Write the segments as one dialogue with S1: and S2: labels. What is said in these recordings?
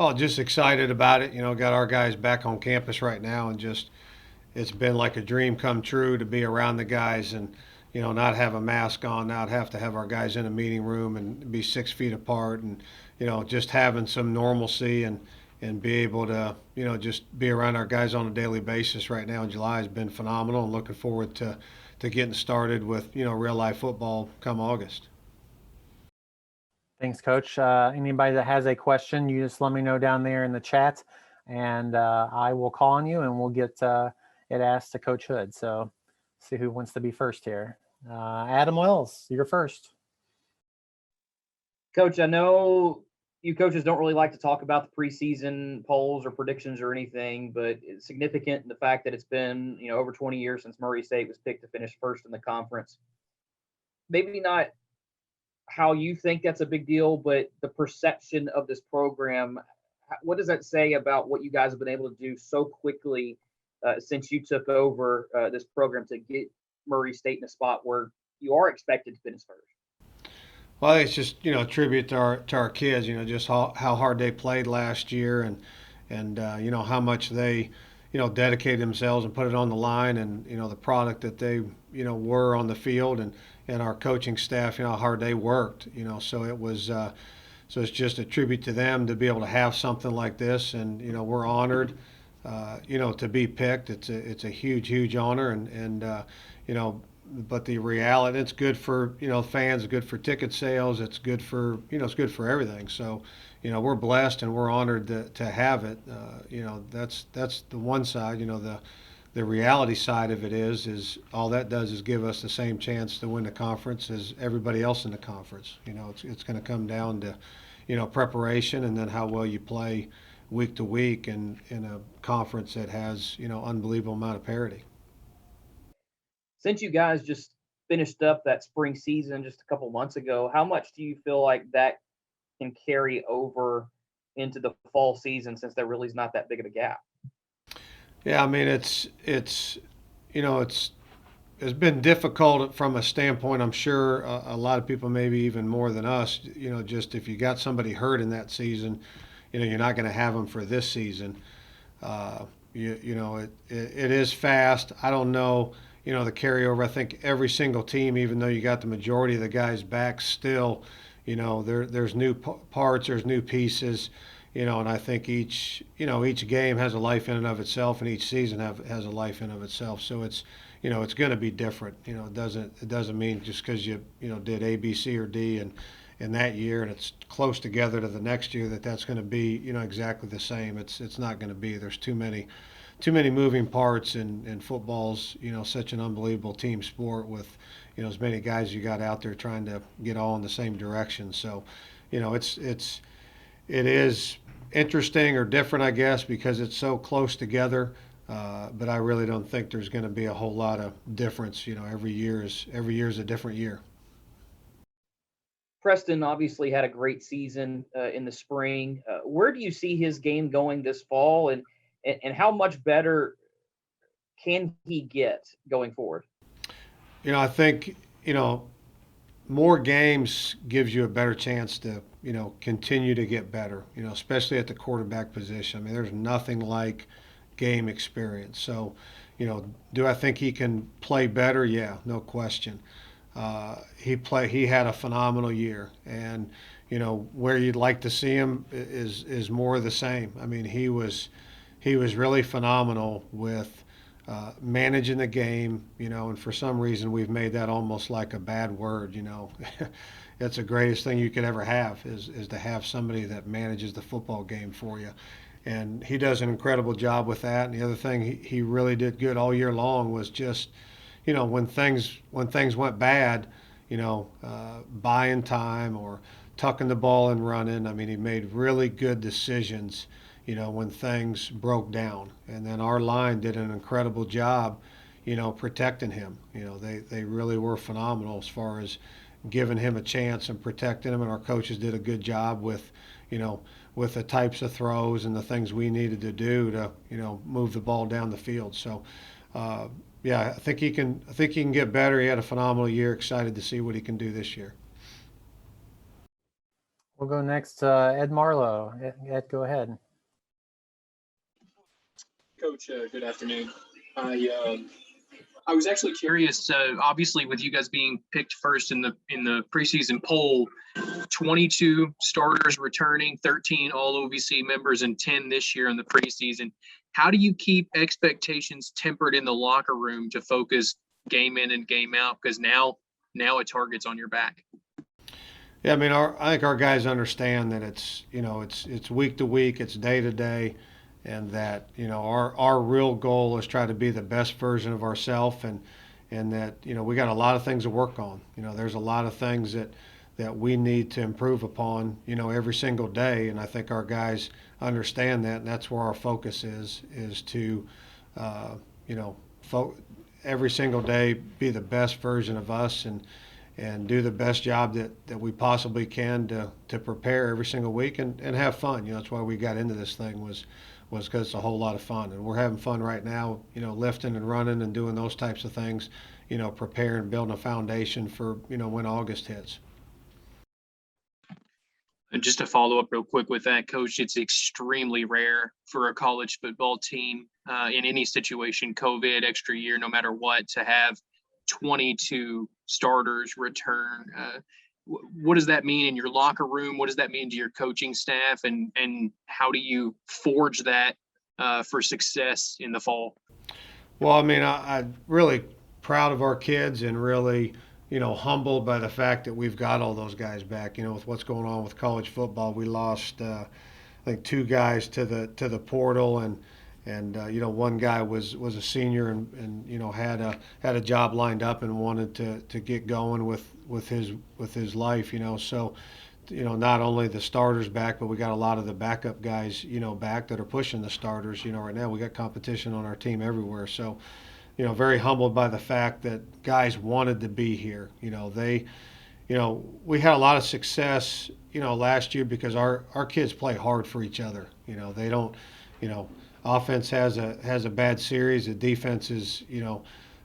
S1: Oh, just excited about it. Got our guys back on campus right now, and just it's been like a dream come true to be around the guys and not have a mask on, not have to have our guys in a meeting room and be 6 feet apart, and just having some normalcy and be able to just be around our guys on a daily basis right now in July has been phenomenal, and looking forward to getting started with real life football come August.
S2: Thanks, Coach. Anybody that has a question, you just let me know down there in the chat, and I will call on you, and we'll get it asked to Coach Hood. So, see who wants to be first here. Adam Wells, you're first.
S3: Coach, I know you coaches don't really like to talk about the preseason polls or predictions or anything, but it's significant in the fact that it's been over 20 years since Murray State was picked to finish first in the conference. Maybe not how you think that's a big deal, but the perception of this program, what does that say about what you guys have been able to do so quickly since you took over this program to get Murray State in a spot where you are expected to finish first?
S1: Well, I think it's just a tribute to our kids. Just how hard they played last year, and how much they dedicated themselves and put it on the line, and the product that they were on the field, and our coaching staff, how hard they worked. So it was. So it's just a tribute to them to be able to have something like this, and we're honored, to be picked. It's a huge honor, and but the reality, it's good for fans, it's good for ticket sales, it's good for it's good for everything. So we're blessed and we're honored to have it. That's the one side. The reality side of it is all that does is give us the same chance to win the conference as everybody else in the conference. It's going to come down to preparation, and then how well you play week to week in a conference that has unbelievable amount of parity.
S3: Since you guys just finished up that spring season just a couple months ago, how much do you feel like that can carry over into the fall season, since there really is not that big of a gap?
S1: Yeah, I mean it's you know it's been difficult from a standpoint. I'm sure a lot of people, maybe even more than us, just if you got somebody hurt in that season, you're not going to have them for this season. It is fast. I don't know, the carryover. I think every single team, even though you got the majority of the guys back, still, there's new parts, there's new pieces, and I think each game has a life in and of itself, and each season has a life in and of itself. So it's going to be different. It doesn't mean just because you did A, B, C, or D, and in that year, and it's close together to the next year, that's going to be exactly the same. It's not going to be. There's too many moving parts, and football's such an unbelievable team sport with as many guys you got out there trying to get all in the same direction. So it is interesting or different, I guess, because it's so close together. But I really don't think there's going to be a whole lot of difference. Every year is a different year.
S3: Preston obviously had a great season in the spring. Where do you see his game going this fall, and how much better can he get going forward?
S1: I think more games gives you a better chance to continue to get better. Especially at the quarterback position. I mean, there's nothing like game experience. So, do I think he can play better? Yeah, no question. He had a phenomenal year, and where you'd like to see him is more of the same. I mean, he was really phenomenal with managing the game, and for some reason we've made that almost like a bad word. It's the greatest thing you could ever have is to have somebody that manages the football game for you. And he does an incredible job with that. And the other thing he really did good all year long was just, when things went bad, buying time or tucking the ball and running. I mean, he made really good decisions, when things broke down. And then our line did an incredible job, protecting him. They really were phenomenal as far as giving him a chance and protecting him. And our coaches did a good job with the types of throws and the things we needed to do to, move the ball down the field. So, yeah, I think he can. I think he can get better. He had a phenomenal year. Excited to see what he can do this year.
S2: We'll go next to Ed Marlowe. Ed, go ahead.
S4: Coach, good afternoon. I was actually curious. Obviously, with you guys being picked first in the preseason poll, 22 starters returning, 13 all OVC members, and 10 this year in the preseason. How do you keep expectations tempered in the locker room to focus game in and game out? Because now a target's on your back.
S1: Yeah, I mean, I think our guys understand that it's week to week, it's day to day, and that our real goal is try to be the best version of ourselves, and that we got a lot of things to work on. There's a lot of things that we need to improve upon every single day, and I think our guys understand that, and that's where our focus is to every single day be the best version of us and do the best job that we possibly can to prepare every single week and have fun. That's why we got into this thing was because it's a whole lot of fun, and we're having fun right now. Lifting and running and doing those types of things. Preparing, building a foundation for when August hits.
S4: And just to follow up real quick with that, Coach, it's extremely rare for a college football team in any situation, COVID, extra year, no matter what, to have 22 starters return. What does that mean in your locker room? What does that mean to your coaching staff? And how do you forge that for success in the fall?
S1: Well, I mean, I'm really proud of our kids and really, humbled by the fact that we've got all those guys back. With what's going on with college football, we lost, I think, 2 guys to the portal, and one guy was a senior and had a job lined up and wanted to get going with his life. So not only the starters back, but we got a lot of the backup guys back that are pushing the starters. Right now we got competition on our team everywhere. So very humbled by the fact that guys wanted to be here. We had a lot of success last year because our kids play hard for each other. They don't offense has a bad series. The defense is,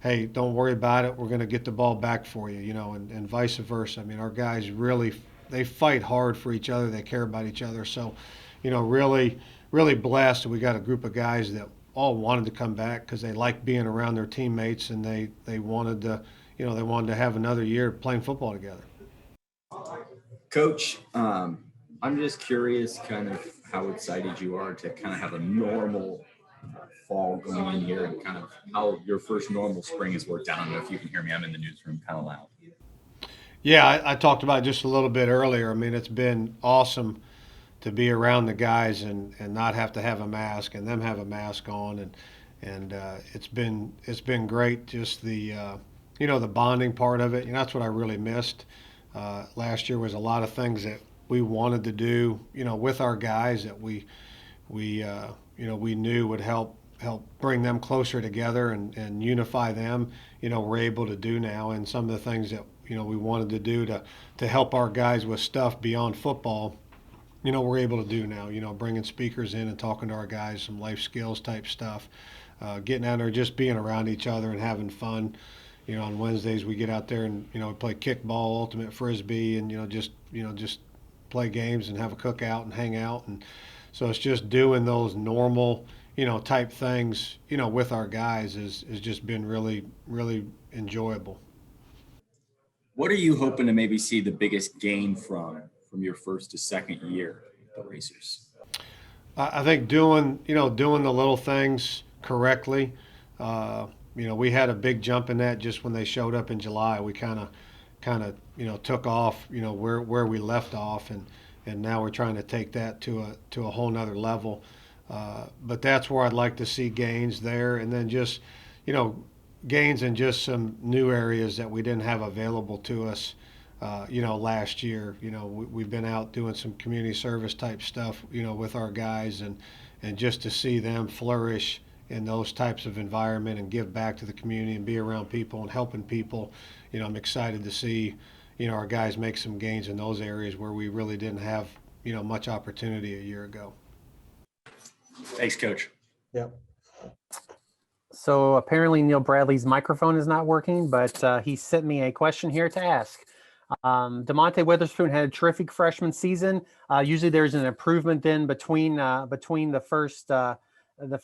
S1: hey, don't worry about it. We're going to get the ball back for you, and vice versa. I mean, our guys really, they fight hard for each other. They care about each other. So, really, really blessed. We got a group of guys that all wanted to come back because they like being around their teammates, and they wanted to have another year playing football together.
S5: Coach, I'm just curious kind of how excited you are to kind of have a normal fall going in here and kind of how your first normal spring has worked out. I don't know if you can hear me. I'm in the newsroom kind of loud.
S1: Yeah, I talked about it just a little bit earlier. I mean, it's been awesome to be around the guys and not have to have a mask and them have a mask on. And it's been great, just the the bonding part of it. That's what I really missed. Last year was a lot of things that we wanted to do, with our guys that we knew would help bring them closer together and unify them. We're able to do now, and some of the things that we wanted to do to help our guys with stuff beyond football, we're able to do now. Bringing speakers in and talking to our guys, some life skills type stuff, getting out there, just being around each other and having fun. On Wednesdays we get out there and we play kickball, ultimate frisbee, and just play games and have a cookout and hang out. And so it's just doing those normal type things with our guys has just been really, really enjoyable.
S5: What are you hoping to maybe see the biggest gain from your first to second year with the Racers?
S1: I think doing the little things correctly. We had a big jump in that just when they showed up in July. We kind of took off where we left off, and now we're trying to take that to a whole nother level. But that's where I'd like to see gains there, and then just gains in just some new areas that we didn't have available to us. Last year, we've been out doing some community service type stuff, with our guys, and just to see them flourish in those types of environment and give back to the community and be around people and helping people. I'm excited to see, our guys make some gains in those areas where we really didn't have, much opportunity a year ago.
S5: Thanks, Coach.
S2: Yep. So apparently Neil Bradley's microphone is not working, but he sent me a question here to ask. Damonte Weatherspoon had a terrific freshman season. Usually there's an improvement then between the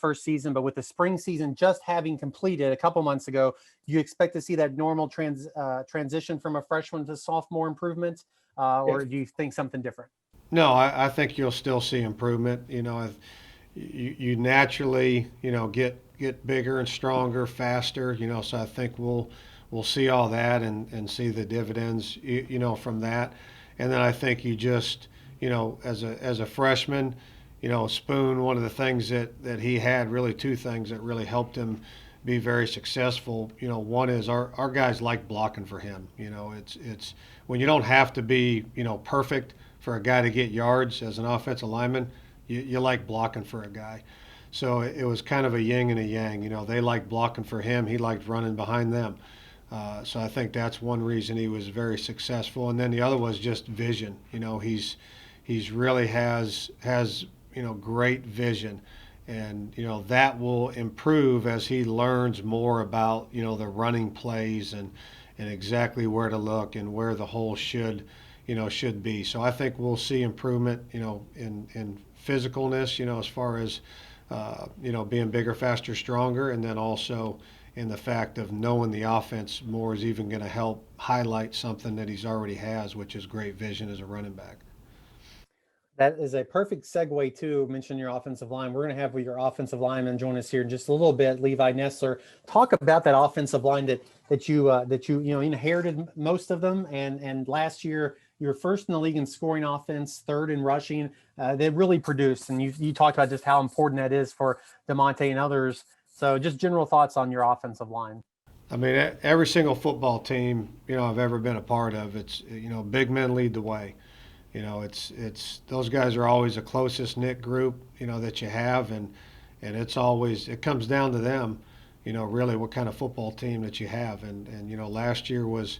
S2: first season, but with the spring season just having completed a couple months ago, do you expect to see that normal transition from a freshman to sophomore improvement, or do you think something different?
S1: No, I think you'll still see improvement. You naturally, get bigger and stronger, faster. So I think we'll see all that and see the dividends, from that. And then I think you just, as a freshman, Spoon, one of the things that he had, really two things that really helped him be very successful. One is our guys like blocking for him. It's when you don't have to be, perfect for a guy to get yards as an offensive lineman, you like blocking for a guy. So it was kind of a yin and a yang. They liked blocking for him. He liked running behind them. So I think that's one reason he was very successful. And then the other was just vision. He's really has great vision, and that will improve as he learns more about the running plays and exactly where to look and where the hole should be. So I think we'll see improvement in physicalness, as far as being bigger, faster, stronger, and then also in the fact of knowing the offense more is even going to help highlight something that he's already has, which is great vision as a running back.
S2: That is a perfect segue to mention your offensive line. We're going to have your offensive lineman join us here in just a little bit. Levi Nessler, talk about that offensive line that you inherited most of them, and last year you were first in the league in scoring offense, third in rushing. They really produced, and you talked about just how important that is for Damonte and others. So just general thoughts on your offensive line.
S1: I mean, every single football team I've ever been a part of, it's big men lead the way. It's those guys are always the closest knit group that you have, and it comes down to them, really what kind of football team that you have, and last year was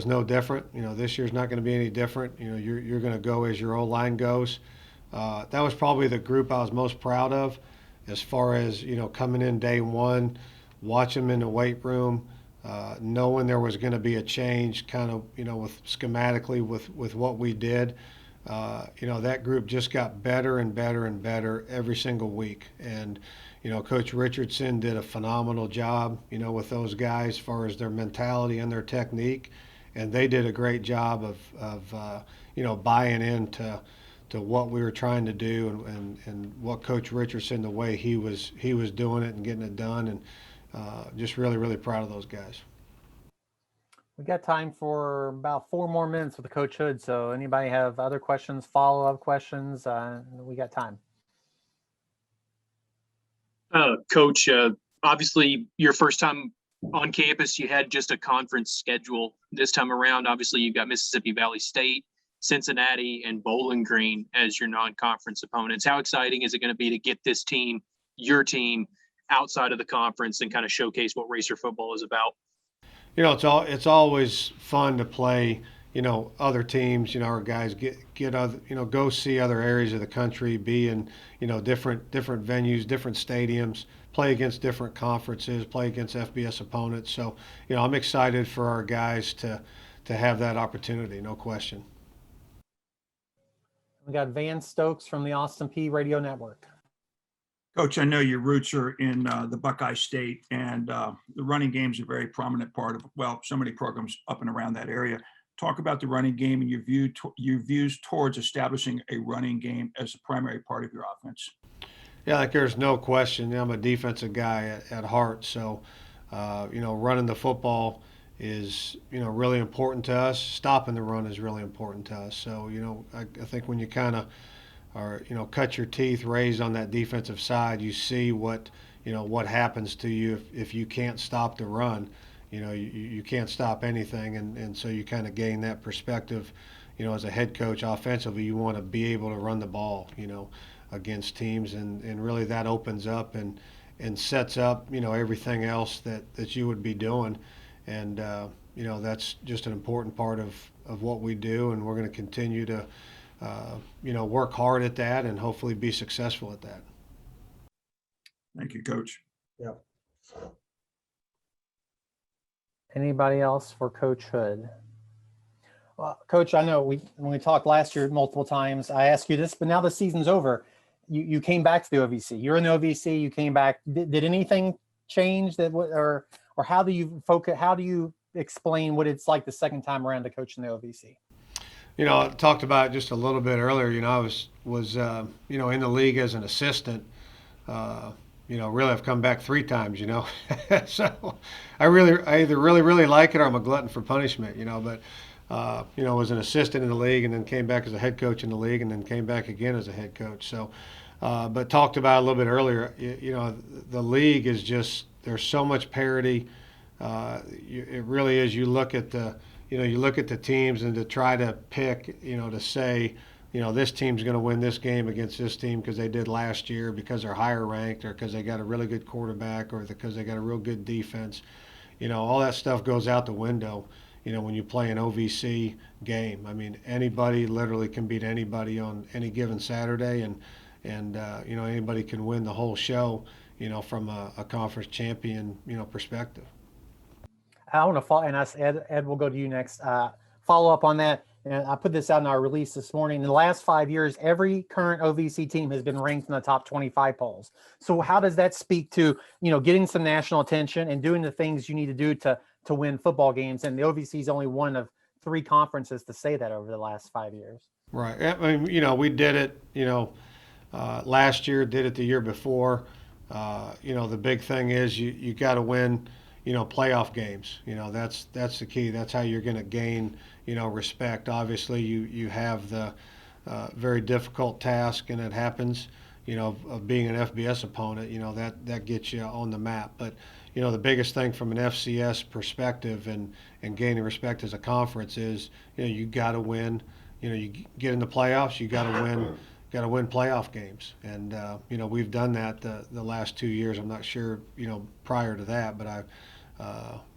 S1: no different. This year's not going to be any different. You're going to go as your O-line goes. That was probably the group I was most proud of, as far as coming in day one, watch them in the weight room. Knowing there was going to be a change kind of, with schematically with what we did, that group just got better and better and better every single week. And, Coach Richardson did a phenomenal job, with those guys as far as their mentality and their technique. And they did a great job of buying into what we were trying to do and what Coach Richardson, the way he was doing it and getting it done. And, just really, really proud of those guys.
S2: We got time for about 4 more minutes with Coach Hood. So anybody have other questions, follow-up questions? We got time.
S4: Coach, obviously your first time on campus, you had just a conference schedule. This time around, obviously you've got Mississippi Valley State, Cincinnati, and Bowling Green as your non-conference opponents. How exciting is it going to be to get this team, your team, outside of the conference and kind of showcase what Racer football is about?
S1: It's always fun to play, other teams, our guys get other, go see other areas of the country, be in, different venues, different stadiums, play against different conferences, play against FBS opponents. So, I'm excited for our guys to have that opportunity, no question.
S2: We got Van Stokes from the Austin P Radio Network.
S6: Coach, I know your roots are in the Buckeye State, and the running game is a very prominent part of, so many programs up and around that area. Talk about the running game and your views towards establishing a running game as a primary part of your offense.
S1: Yeah, there's no question. I'm a defensive guy at heart, so running the football is really important to us. Stopping the run is really important to us. So I think when you kind of or cut your teeth raised on that defensive side, you see what happens to you if you can't stop the run. You can't stop anything, and so you kind of gain that perspective. As a head coach offensively, you want to be able to run the ball against teams, and really that opens up and sets up everything else that you would be doing, and that's just an important part of what we do, and we're going to continue to work hard at that and hopefully be successful at that.
S6: Thank you, Coach.
S1: Yeah.
S2: Anybody else for Coach Hood? Well, Coach, I know when we talked last year multiple times, I asked you this, but now the season's over. You came back to the OVC. You're in the OVC. You came back. Did anything change or how do you focus? How do you explain what it's like the second time around to coach in the OVC?
S1: I talked about it just a little bit earlier. I was in the league as an assistant. Really I've come back 3 times. So I either really like it or I'm a glutton for punishment. But was an assistant in the league and then came back as a head coach in the league and then came back again as a head coach. So, but talked about it a little bit earlier. The league is just, there's so much parity. It really is. You look at the teams and to try to pick, to say, this team's going to win this game against this team because they did last year because they're higher ranked or because they got a really good quarterback or because they got a real good defense. All that stuff goes out the window. When you play an OVC game, I mean, anybody literally can beat anybody on any given Saturday, and anybody can win the whole show, from a conference champion, perspective.
S2: I want to follow, and Ed, we'll go to you next. Follow up on that. And I put this out in our release this morning. In the last 5 years, every current OVC team has been ranked in the top 25 polls. So how does that speak to, getting some national attention and doing the things you need to do to win football games? And the OVC is only one of 3 conferences to say that over the last 5 years.
S1: Right. I mean, we did it, last year, did it the year before. The big thing is you got to win, playoff games. That's the key. That's how you're going to gain, respect. Obviously, you have the very difficult task, and it happens, of being an FBS opponent. That gets you on the map. But the biggest thing from an FCS perspective and gaining respect as a conference is, you got to win. You get in the playoffs, you got to win playoff games. And we've done that the last 2 years. I'm not sure prior to that, but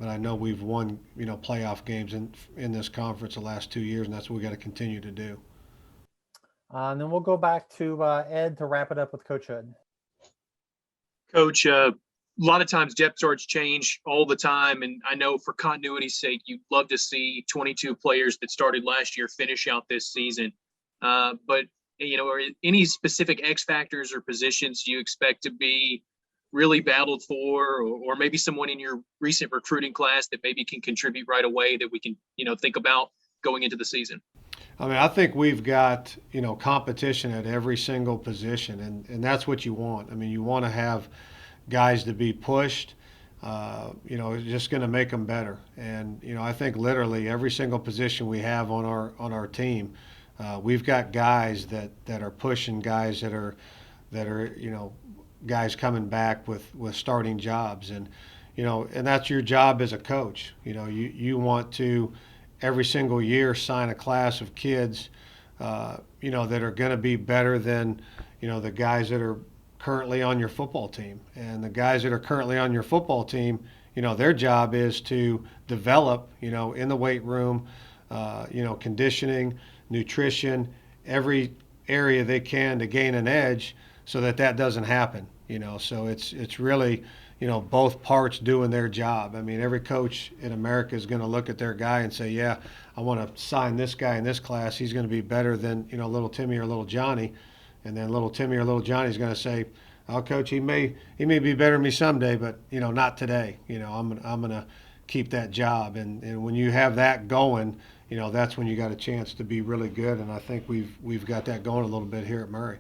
S1: I know we've won playoff games in this conference the last 2 years, and that's what we got to continue to do.
S2: And then we'll go back to Ed to wrap it up with Coach Hood.
S4: Coach, a lot of times depth charts change all the time, and I know for continuity's sake, you'd love to see 22 players that started last year finish out this season. But are any specific X factors or positions you expect to be really battled for, or maybe someone in your recent recruiting class that maybe can contribute right away that we can think about going into the season?
S1: I mean, I think we've got, competition at every single position, and that's what you want. I mean, you want to have guys to be pushed, it's just going to make them better. And, I think literally every single position we have on our team, we've got guys that are pushing guys that are guys coming back with starting jobs. And, and that's your job as a coach. You want to every single year sign a class of kids, that are going to be better than, the guys that are currently on your football team. And the guys that are currently on your football team, their job is to develop, in the weight room, conditioning, nutrition, every area they can to gain an edge so that doesn't happen, So it's really, both parts doing their job. I mean, every coach in America is going to look at their guy and say, yeah, I want to sign this guy in this class. He's going to be better than, little Timmy or little Johnny. And then little Timmy or little Johnny's going to say, oh, coach, he may be better than me someday, but, not today. I'm going to keep that job. And when you have that going, that's when you got a chance to be really good. And I think we've got that going a little bit here at Murray.